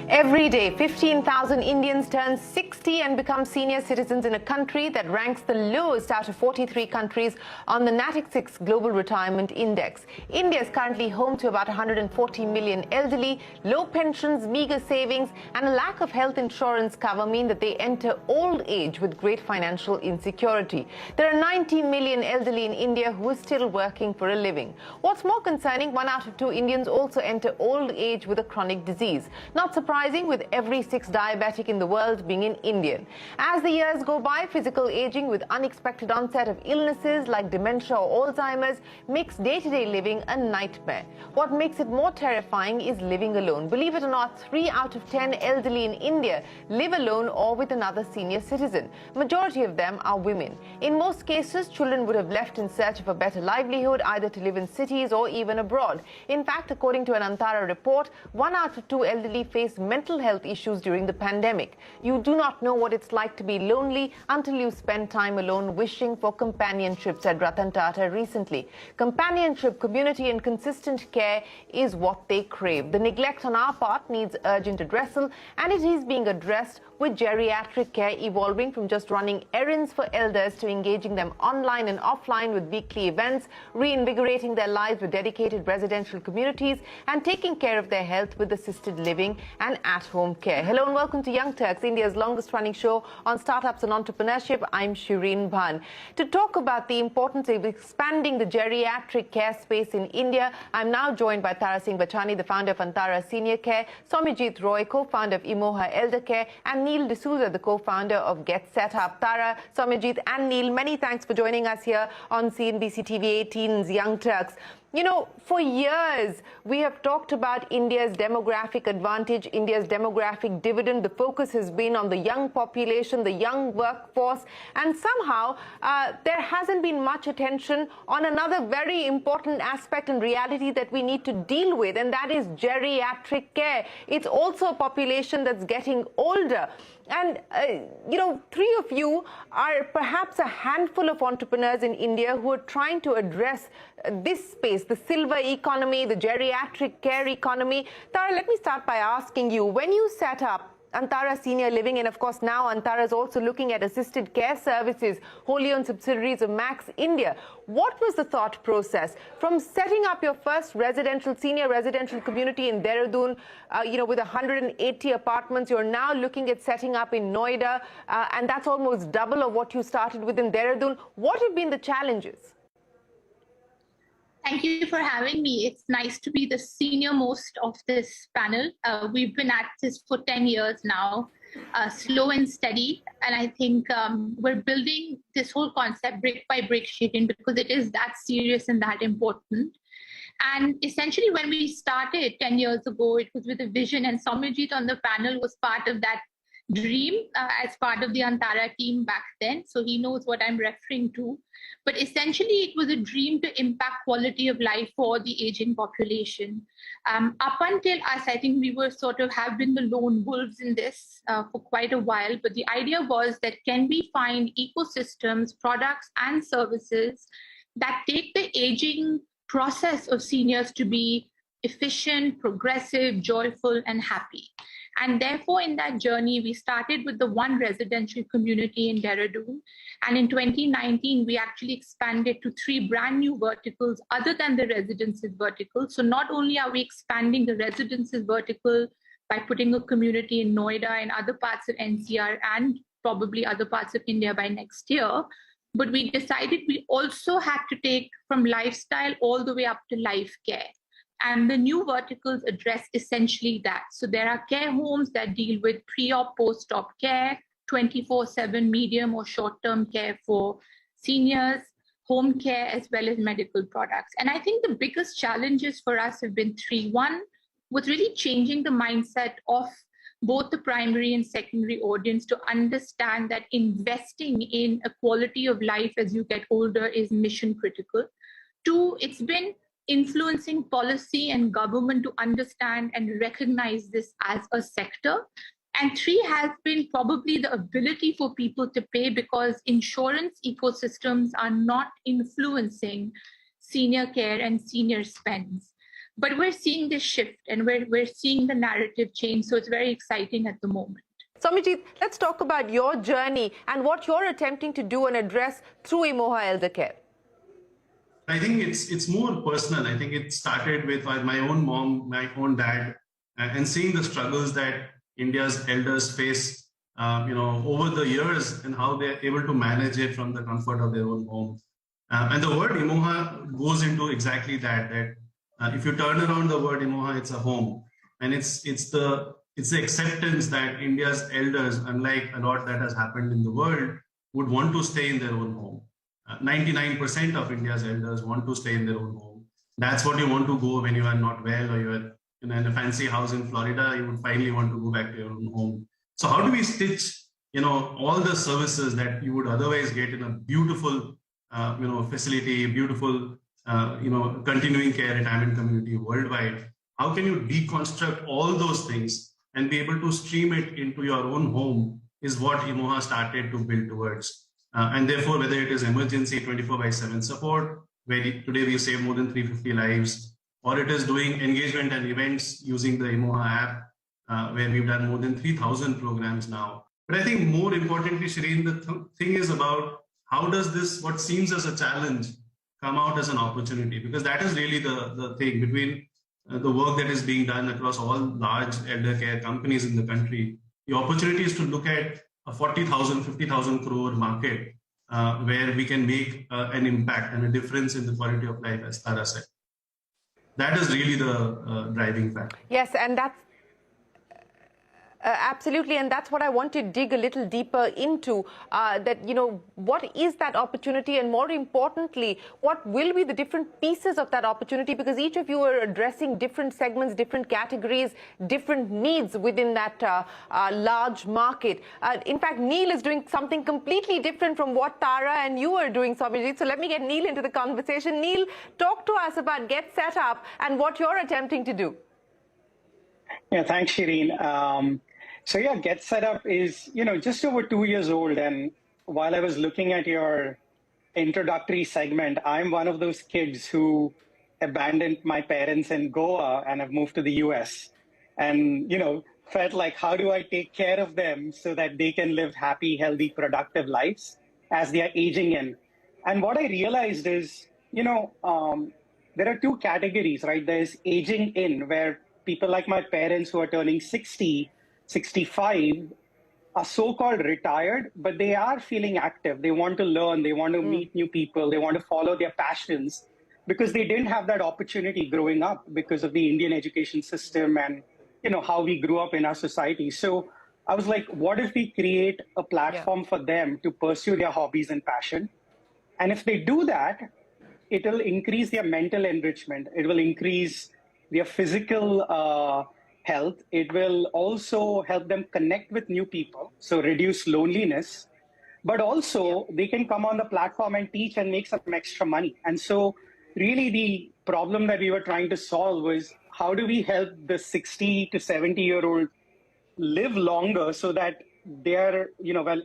Every day, 15,000 Indians turn 60 and become senior citizens in a country that ranks the lowest out of 43 countries on the Natixis Global Retirement Index. India is currently home to about 140 million elderly. Low pensions, meager savings, and a lack of health insurance cover mean that they enter old age with great financial insecurity. There are 19 million elderly in India who are still working for a living. What's more concerning, 1 out of 2 Indians also enter old age with a chronic disease. Not surprising, with every 6th diabetic in the world being an Indian. As the years go by, physical aging with unexpected onset of illnesses like dementia or Alzheimer's makes day-to-day living a nightmare. What makes it more terrifying is living alone. Believe it or not, 3 out of 10 elderly in India live alone or with another senior citizen. Majority of them are women. In most cases, children would have left in search of a better livelihood, either to live in cities or even abroad. In fact, according to an Antara report, 1 out of 2 elderly face mental health issues during the pandemic. You do not know what it's like to be lonely until you spend time alone wishing for companionship, said Ratan Tata recently. Companionship, community and consistent care is what they crave. The neglect on our part needs urgent addressal, and it is being addressed with geriatric care evolving from just running errands for elders to engaging them online and offline with weekly events, reinvigorating their lives with dedicated residential communities, and taking care of their health with assisted living and at-home care. Hello and welcome to Young Turks, India's longest-running show on startups and entrepreneurship. I'm Shereen Bhan. To talk about the importance of expanding the geriatric care space in India, I'm now joined by Tara Singh Vachani, the founder of Antara Senior Care, Saumyajit Roy, co-founder of Imoha Elder Care, and Dsouza, the co-founder of Get Set Up. Tara, Saumyajit and Neil, many thanks for joining us here on CNBC-TV18's Young Turks. You know, for years, we have talked about India's demographic advantage, India's demographic dividend. The focus has been on the young population, the young workforce, and somehow there hasn't been much attention on another very important aspect and reality that we need to deal with, and that is geriatric care. It's also a population that's getting older. And, you know, 3 of you are perhaps a handful of entrepreneurs in India who are trying to address this space, the silver economy, the geriatric care economy. Tara, let me start by asking you, when you set up Antara Senior Living, and of course now Antara is also looking at assisted care services, wholly owned subsidiaries of Max India. What was the thought process from setting up your first senior residential community in Dehradun, you know, with 180 apartments? You're now looking at setting up in Noida, and that's almost double of what you started with in Dehradun. What have been the challenges? Thank you for having me. It's nice to be the senior most of this panel. We've been at this for 10 years now, slow and steady. And I think we're building this whole concept brick by brick, Shereen, because it is that serious and that important. And essentially, when we started 10 years ago, it was with a vision, and Saumyajit on the panel was part of that dream as part of the Antara team back then. So he knows what I'm referring to. But essentially, it was a dream to impact quality of life for the aging population. Up until us, I think we were have been the lone wolves in this for quite a while. But the idea was that can we find ecosystems, products, and services that take the aging process of seniors to be efficient, progressive, joyful, and happy. And therefore, in that journey, we started with the one residential community in Dehradun. And in 2019, we actually expanded to 3 brand new verticals other than the residences vertical. So not only are we expanding the residences vertical by putting a community in Noida and other parts of NCR and probably other parts of India by next year, but we decided we also had to take from lifestyle all the way up to life care. And the new verticals address essentially that. So there are care homes that deal with pre-op, post-op care, 24/7 medium or short-term care for seniors, home care, as well as medical products. And I think the biggest challenges for us have been 3. 1 was really changing the mindset of both the primary and secondary audience to understand that investing in a quality of life as you get older is mission critical. 2, it's been influencing policy and government to understand and recognize this as a sector. And 3 has been probably the ability for people to pay, because insurance ecosystems are not influencing senior care and senior spends. But we're seeing this shift, and we're seeing the narrative change. So it's very exciting at the moment. Saumyajit, let's talk about your journey and what you're attempting to do and address through Imoha Elder Care. I think it's more personal. I think it started with my own mom, my own dad, and seeing the struggles that India's elders face, over the years, and how they're able to manage it from the comfort of their own home. And the word Imoha goes into exactly that. If you turn around the word Imoha, it's a home, and it's the acceptance that India's elders, unlike a lot that has happened in the world, would want to stay in their own home. 99% of India's elders want to stay in their own home. That's what you want to go when you are not well, or you're in a fancy house in Florida. You would finally want to go back to your own home. So how do we stitch, all the services that you would otherwise get in a beautiful, facility, beautiful, continuing care retirement community worldwide? How can you deconstruct all those things and be able to stream it into your own home is what Imoha started to build towards. And therefore, whether it is emergency 24/7 support, where today we save more than 350 lives, or it is doing engagement and events using the Imoha app, where we've done more than 3,000 programs now. But I think more importantly, Shereen, the thing is about how does this, what seems as a challenge, come out as an opportunity? Because that is really the thing between the work that is being done across all large elder care companies in the country. The opportunity is to look at a 40,000, 50,000 crore market where we can make an impact and a difference in the quality of life, as Tara said. That is really the driving factor. Yes, and that's absolutely, and that's what I want to dig a little deeper into, that, what is that opportunity, and more importantly, what will be the different pieces of that opportunity, because each of you are addressing different segments, different categories, different needs within that large market. In fact, Neil is doing something completely different from what Tara and you are doing, Saumyajit. So let me get Neil into the conversation. Neil, talk to us about Get Set Up and what you're attempting to do. Yeah, thanks, Shereen. So yeah, Get Set Up is, just over 2 years old. And while I was looking at your introductory segment, I'm one of those kids who abandoned my parents in Goa and have moved to the US. And, felt like, how do I take care of them so that they can live happy, healthy, productive lives as they are aging in? And what I realized is, there are two categories, right? There's aging in, where people like my parents who are turning 60, 65 are so-called retired, but they are feeling active. They want to learn, they want to meet new people, they want to follow their passions, because they didn't have that opportunity growing up because of the Indian education system and how we grew up in our society. So I was like, what if we create a platform for them to pursue their hobbies and passion? And if they do that, it will increase their mental enrichment. It will increase their physical health. It will also help them connect with new people, so reduce loneliness. But also, they can come on the platform and teach and make some extra money. And so really the problem that we were trying to solve was, how do we help the 60 to 70-year-old live longer so that their,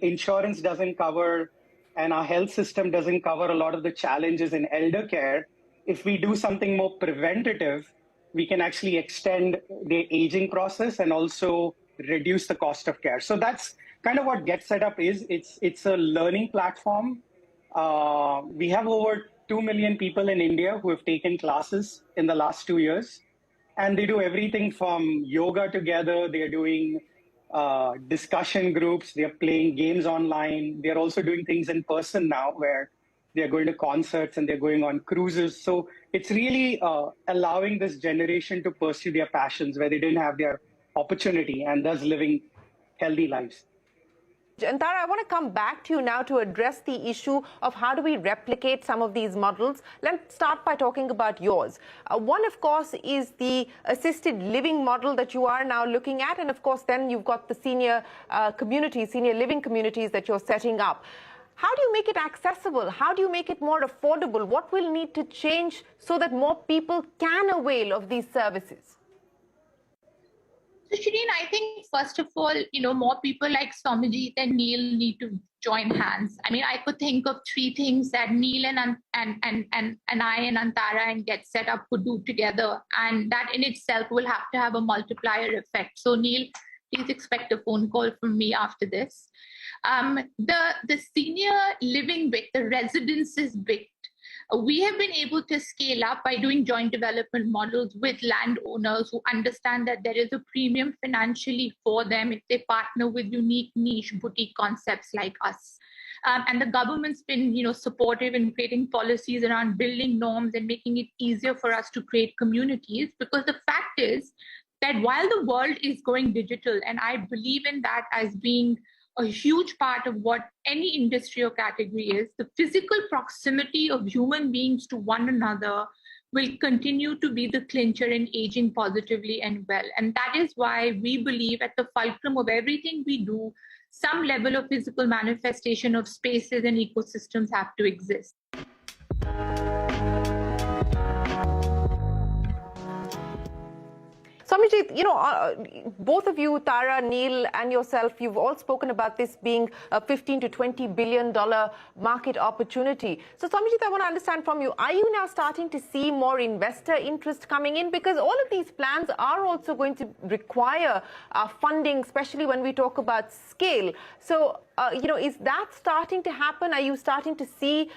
insurance doesn't cover and our health system doesn't cover a lot of the challenges in elder care. If we do something more preventative, we can actually extend the aging process and also reduce the cost of care. So that's kind of what Get Set Up is. It's a learning platform. We have over 2 million people in India who have taken classes in the last 2 years. And they do everything from yoga together. They're doing discussion groups. They're playing games online. They're also doing things in person now, where they're going to concerts and they're going on cruises. So it's really allowing this generation to pursue their passions where they didn't have their opportunity, and thus living healthy lives. And Tara, I want to come back to you now to address the issue of how do we replicate some of these models. Let's start by talking about yours. One, of course, is the assisted living model that you are now looking at. And of course, then you've got the senior communities, senior living communities that you're setting up. How do you make it accessible? How do you make it more affordable? What will need to change so that more people can avail of these services? So Shereen, I think first of all, more people like Saumyajit and Neil need to join hands. I mean, I could think of 3 things that Neil and I and Antara and Get Set Up could do together, and that in itself will have to have a multiplier effect. So Neil, please expect a phone call from me after this. The senior living bit, the residences bit, we have been able to scale up by doing joint development models with landowners who understand that there is a premium financially for them if they partner with unique niche boutique concepts like us. And the government's been, supportive in creating policies around building norms and making it easier for us to create communities. Because the fact is that while the world is going digital, and I believe in that as being a huge part of what any industry or category is, the physical proximity of human beings to one another will continue to be the clincher in aging positively and well. And that is why we believe at the fulcrum of everything we do, some level of physical manifestation of spaces and ecosystems have to exist. Saumyajit, both of you, Tara, Neil, and yourself, you've all spoken about this being a $15 to $20 billion market opportunity. So, Saumyajit, I want to understand from you, are you now starting to see more investor interest coming in? Because all of these plans are also going to require funding, especially when we talk about scale. So, is that starting to happen? Are you starting to see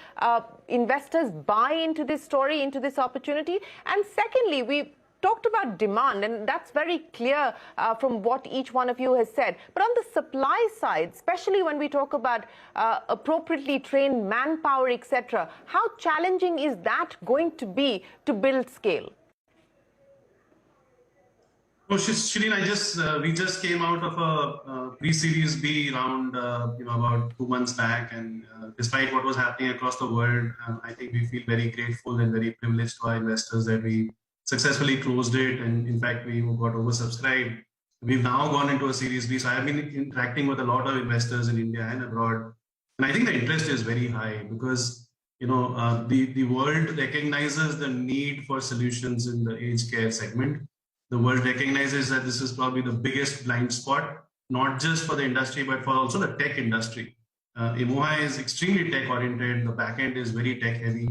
investors buy into this story, into this opportunity? And secondly, we talked about demand, and that's very clear from what each one of you has said. But on the supply side, especially when we talk about appropriately trained manpower, etc., how challenging is that going to be to build scale? Oh, Shereen, we just came out of a pre-Series B round, about 2 months back, and despite what was happening across the world, I think we feel very grateful and very privileged to our investors that we successfully closed it, and in fact we got oversubscribed. We've now gone into a Series B, so I've been interacting with a lot of investors in India and abroad, and I think the interest is very high because the world recognizes the need for solutions in the aged care segment. The world recognizes that this is probably the biggest blind spot, not just for the industry but for also the tech industry. EMOHA is extremely tech oriented. The backend is very tech heavy.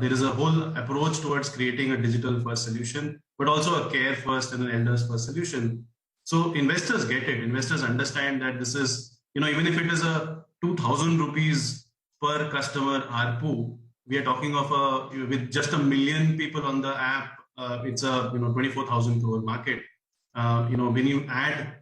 There is a whole approach towards creating a digital first solution, but also a care first and an elders first solution. So investors get it. Investors understand that this is, even if it is a 2,000 rupees per customer ARPU, we are talking of with just 1 million people on the app, it's a 24,000 crore market. When you add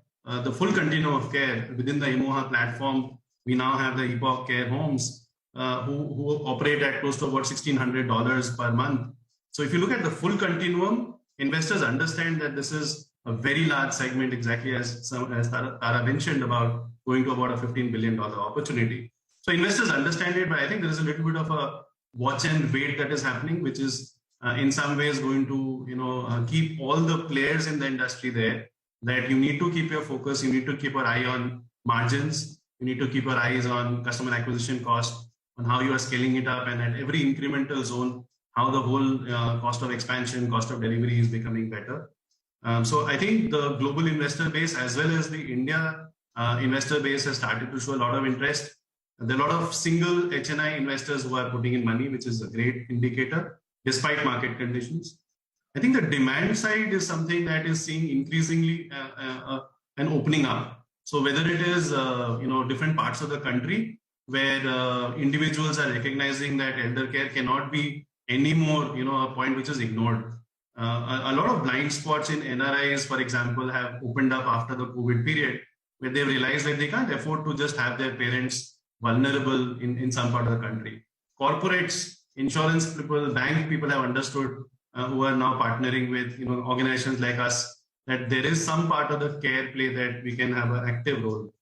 the full continuum of care within the EMOHA platform, we now have the Epoch Care Homes, who operate at close to about $1,600 per month. So if you look at the full continuum, investors understand that this is a very large segment, exactly as Tara mentioned, about going to about a $15 billion opportunity. So investors understand it, but I think there is a little bit of a watch and wait that is happening, which is in some ways going to keep all the players in the industry there, that you need to keep your focus, you need to keep your eye on margins, you need to keep your eyes on customer acquisition cost, on how you are scaling it up, and at every incremental zone, how the whole cost of expansion, cost of delivery is becoming better. So I think the global investor base as well as the India investor base has started to show a lot of interest. There are a lot of single HNI investors who are putting in money, which is a great indicator, despite market conditions. I think the demand side is something that is seeing increasingly an opening up. So whether it is different parts of the country, where individuals are recognizing that elder care cannot be anymore, a point which is ignored. A lot of blind spots in NRIs, for example, have opened up after the COVID period, where they've realized that they can't afford to just have their parents vulnerable in some part of the country. Corporates, insurance people, bank people have understood, who are now partnering with organizations like us, that there is some part of the care play that we can have an active role.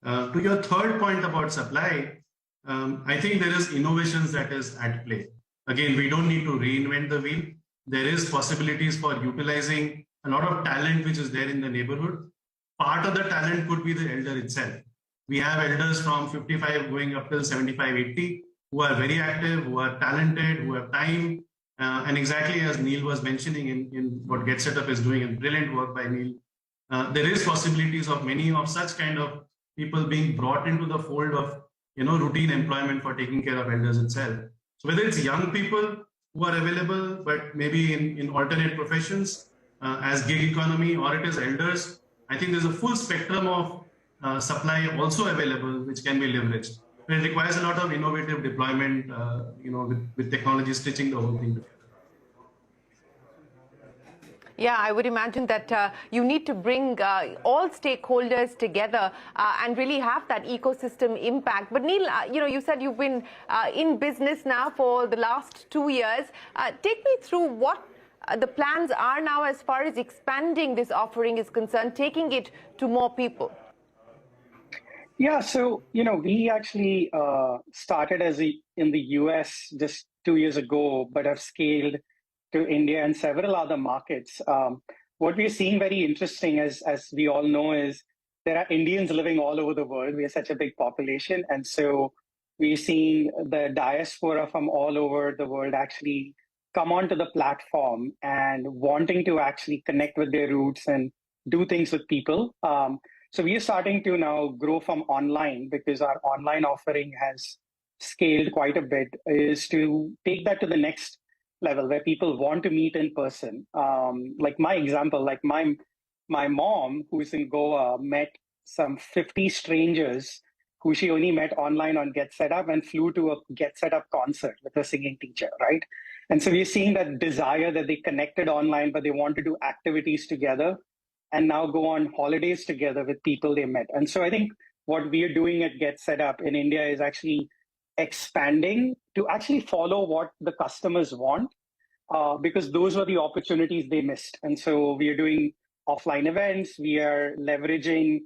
To your third point about supply, I think there is innovations that is at play. Again, we don't need to reinvent the wheel. There is possibilities for utilizing a lot of talent which is there in the neighborhood. Part of the talent could be the elder itself. We have elders from 55 going up till 75, 80 who are very active, who are talented, who have time. And exactly as Neil was mentioning in what Get Set Up is doing, and brilliant work by Neil, there is possibilities of many of such kind of people being brought into the fold of routine employment for taking care of elders itself. So whether it's young people who are available, but maybe in alternate professions as gig economy, or it is elders, I think there's a full spectrum of supply also available, which can be leveraged. But it requires a lot of innovative deployment, with technology stitching the whole thing together. Yeah, I would imagine that you need to bring all stakeholders together and really have that ecosystem impact. But Neil, you said you've been in business now for the last 2 years. Take me through what the plans are now as far as expanding this offering is concerned, taking it to more people. Yeah, so, we actually started in the US just 2 years ago, but have scaled to India and several other markets. What we're seeing very interesting, as we all know, is there are Indians living all over the world. We are such a big population. And so we're seeing the diaspora from all over the world actually come onto the platform and wanting to actually connect with their roots and do things with people. So we are starting to now grow from online, because our online offering has scaled quite a bit, is to take that to the next level where people want to meet in person. Like my example, like my mom, who's in Goa, met some 50 strangers who she only met online on Get Set Up, and flew to a Get Set Up concert with her singing teacher, right? And so we're seeing that desire that they connected online, but they want to do activities together and now go on holidays together with people they met. And so I think what we are doing at Get Set Up in India is actually expanding to actually follow what the customers want, because those were the opportunities they missed. And so we are doing offline events. We are leveraging,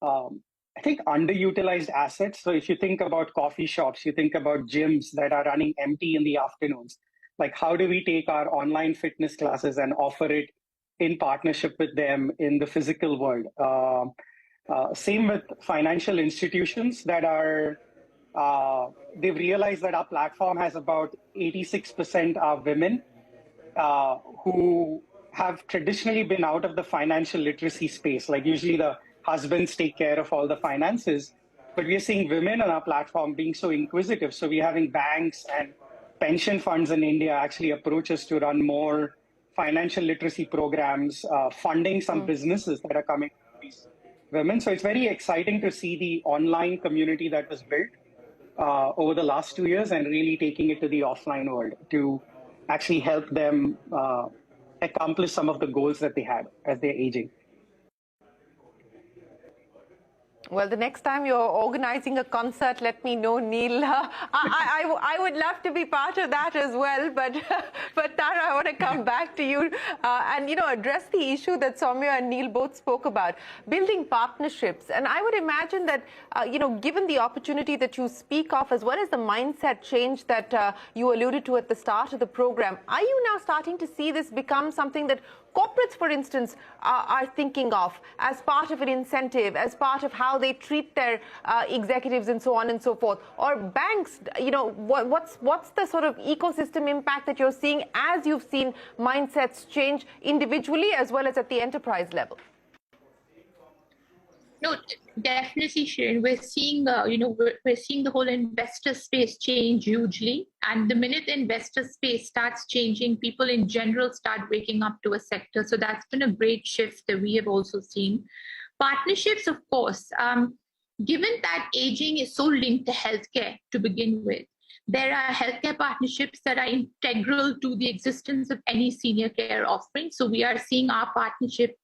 I think, underutilized assets. So if you think about coffee shops, you think about gyms that are running empty in the afternoons. Like, how do we take our online fitness classes and offer it in partnership with them in the physical world? Same with financial institutions that are, they've realized that our platform has about 86% are women who have traditionally been out of the financial literacy space. Like, usually the husbands take care of all the finances, but we are seeing women on our platform being so inquisitive. So we're having banks and pension funds in India actually approach us to run more financial literacy programs, funding some businesses that are coming from these women. So it's very exciting to see the online community that was built over the last 2 years and really taking it to the offline world to actually help them accomplish some of the goals that they had as they're aging. Well, the next time you're organizing a concert, let me know, Neil. I would love to be part of that as well. But Tara, I want to come back to you and address the issue that Saumya and Neil both spoke about, building partnerships. And I would imagine that given the opportunity that you speak of, as well as the mindset change that you alluded to at the start of the program, are you now starting to see this become something that corporates, for instance, are thinking of as part of an incentive, as part of how they treat their executives and so on and so forth? Or banks, what's the sort of ecosystem impact that you're seeing as you've seen mindsets change individually as well as at the enterprise level? No, definitely, Shereen. We're seeing, we're seeing the whole investor space change hugely. And the minute the investor space starts changing, people in general start waking up to a sector. So that's been a great shift that we have also seen. Partnerships, of course, given that aging is so linked to healthcare to begin with, there are healthcare partnerships that are integral to the existence of any senior care offering. So we are seeing our partnerships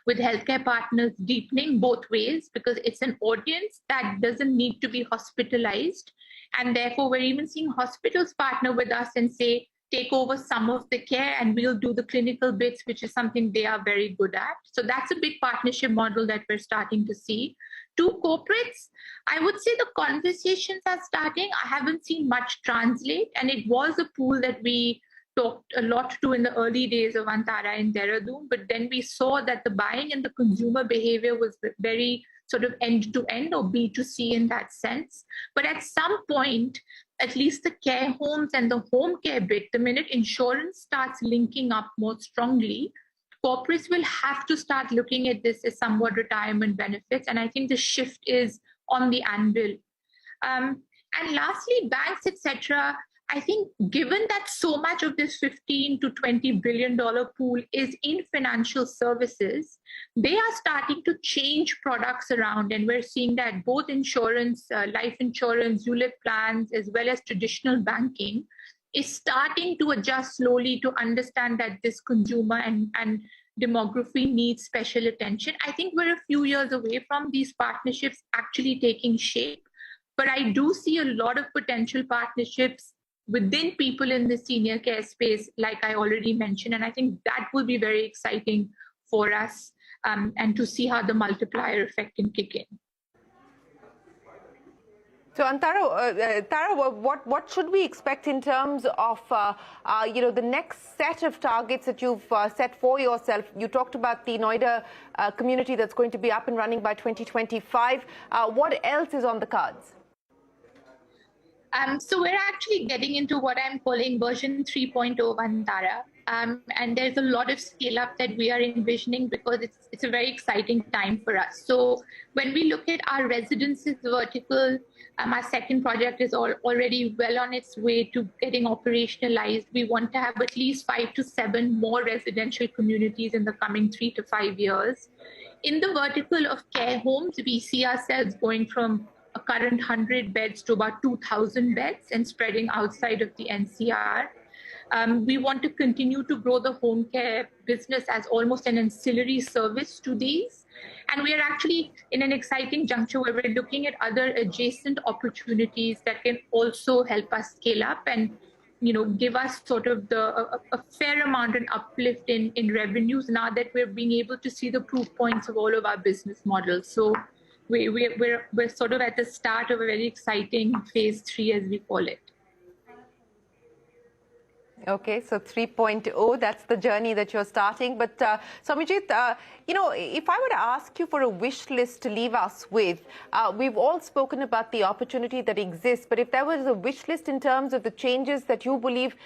with healthcare partners deepening both ways, because it's an audience that doesn't need to be hospitalized. And therefore, we're even seeing hospitals partner with us and say, take over some of the care and we'll do the clinical bits, which is something they are very good at. So that's a big partnership model that we're starting to see. To corporates, I would say the conversations are starting. I haven't seen much translate, and it was a pool that we talked a lot to in the early days of Antara in Dehradun, but then we saw that the buying and the consumer behavior was very sort of end-to-end or B2C in that sense. But at some point, at least the care homes and the home care bit, the minute insurance starts linking up more strongly, corporates will have to start looking at this as somewhat retirement benefits. And I think the shift is on the anvil. And lastly, banks, etc. I think given that so much of this $15 to $20 billion pool is in financial services, they are starting to change products around. And we're seeing that both insurance, life insurance, ULIP plans, as well as traditional banking is starting to adjust slowly to understand that this consumer and demography needs special attention. I think we're a few years away from these partnerships actually taking shape, but I do see a lot of potential partnerships within people in the senior care space, like I already mentioned. And I think that will be very exciting for us and to see how the multiplier effect can kick in. So, Tara, what should we expect in terms of, the next set of targets that you've set for yourself? You talked about the Noida community that's going to be up and running by 2025. What else is on the cards? So we're actually getting into what I'm calling version 3.0 Vantara. And there's a lot of scale up that we are envisioning because it's a very exciting time for us. So when we look at our residences vertical, our second project is already well on its way to getting operationalized. We want to have at least 5 to 7 more residential communities in the coming 3 to 5 years. In the vertical of care homes, we see ourselves going from a current 100 beds to about 2,000 beds and spreading outside of the NCR. We want to continue to grow the home care business as almost an ancillary service to these. And we are actually in an exciting juncture where we're looking at other adjacent opportunities that can also help us scale up and give us sort of a fair amount of uplift in revenues now that we're being able to see the proof points of all of our business models. So we're sort of at the start of a very exciting phase 3, as we call it. Okay, so 3.0, that's the journey that you're starting. But Saumyajit, if I were to ask you for a wish list to leave us with, we've all spoken about the opportunity that exists, but if there was a wish list in terms of the changes that you believe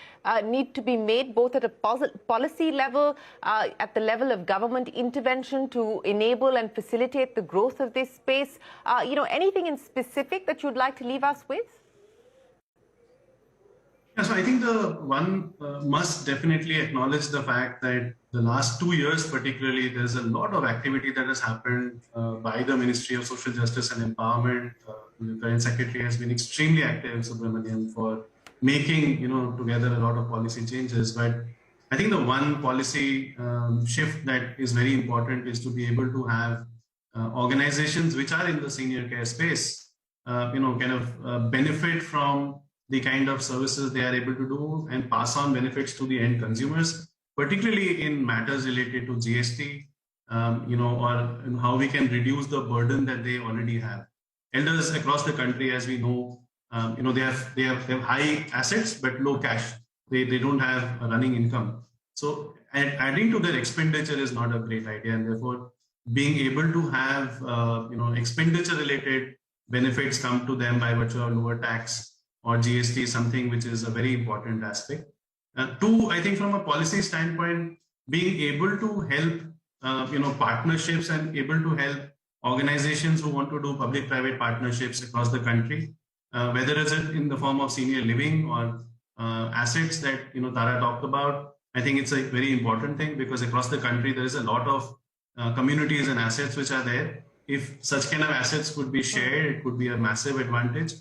need to be made, both at a policy level, at the level of government intervention to enable and facilitate the growth of this space, anything in specific that you'd like to leave us with? So I think the one must definitely acknowledge the fact that the last 2 years particularly, there's a lot of activity that has happened by the Ministry of Social Justice and Empowerment. The current secretary has been extremely active, Subramaniam, for making, together a lot of policy changes. But I think the one policy shift that is very important is to be able to have organizations which are in the senior care space, benefit from the kind of services they are able to do and pass on benefits to the end consumers, particularly in matters related to GST, or how we can reduce the burden that they already have. Elders across the country, as we know, they have high assets but low cash. They don't have a running income. So adding to their expenditure is not a great idea, and therefore being able to have expenditure related benefits come to them by virtue of lower tax or GST is something which is a very important aspect. Two, I think from a policy standpoint, being able to help, partnerships and able to help organizations who want to do public-private partnerships across the country, whether it's in the form of senior living or assets that, Tara talked about. I think it's a very important thing because across the country, there is a lot of communities and assets which are there. If such kind of assets could be shared, it could be a massive advantage.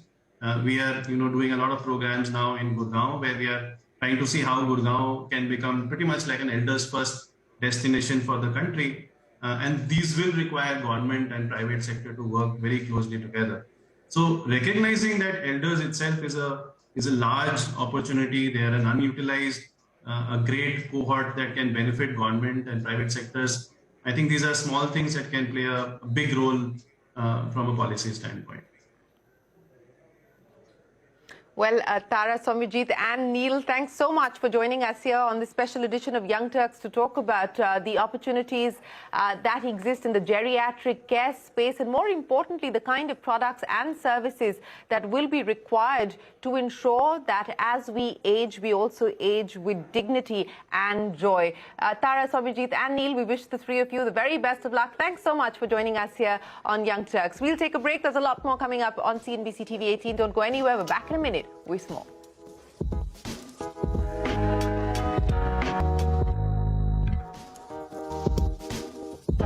We are, doing a lot of programs now in Gurgaon where we are trying to see how Gurgaon can become pretty much like an elders first destination for the country. And these will require government and private sector to work very closely together. So recognizing that elders itself is a large opportunity, they are an unutilized, a great cohort that can benefit government and private sectors. I think these are small things that can play a big role from a policy standpoint. Well, Tara, Saumyajit and Neil, thanks so much for joining us here on this special edition of Young Turks to talk about the opportunities that exist in the geriatric care space, and more importantly, the kind of products and services that will be required to ensure that as we age, we also age with dignity and joy. Tara, Saumyajit and Neil, we wish the three of you the very best of luck. Thanks so much for joining us here on Young Turks. We'll take a break. There's a lot more coming up on CNBC TV 18. Don't go anywhere. We're back in a minute with more.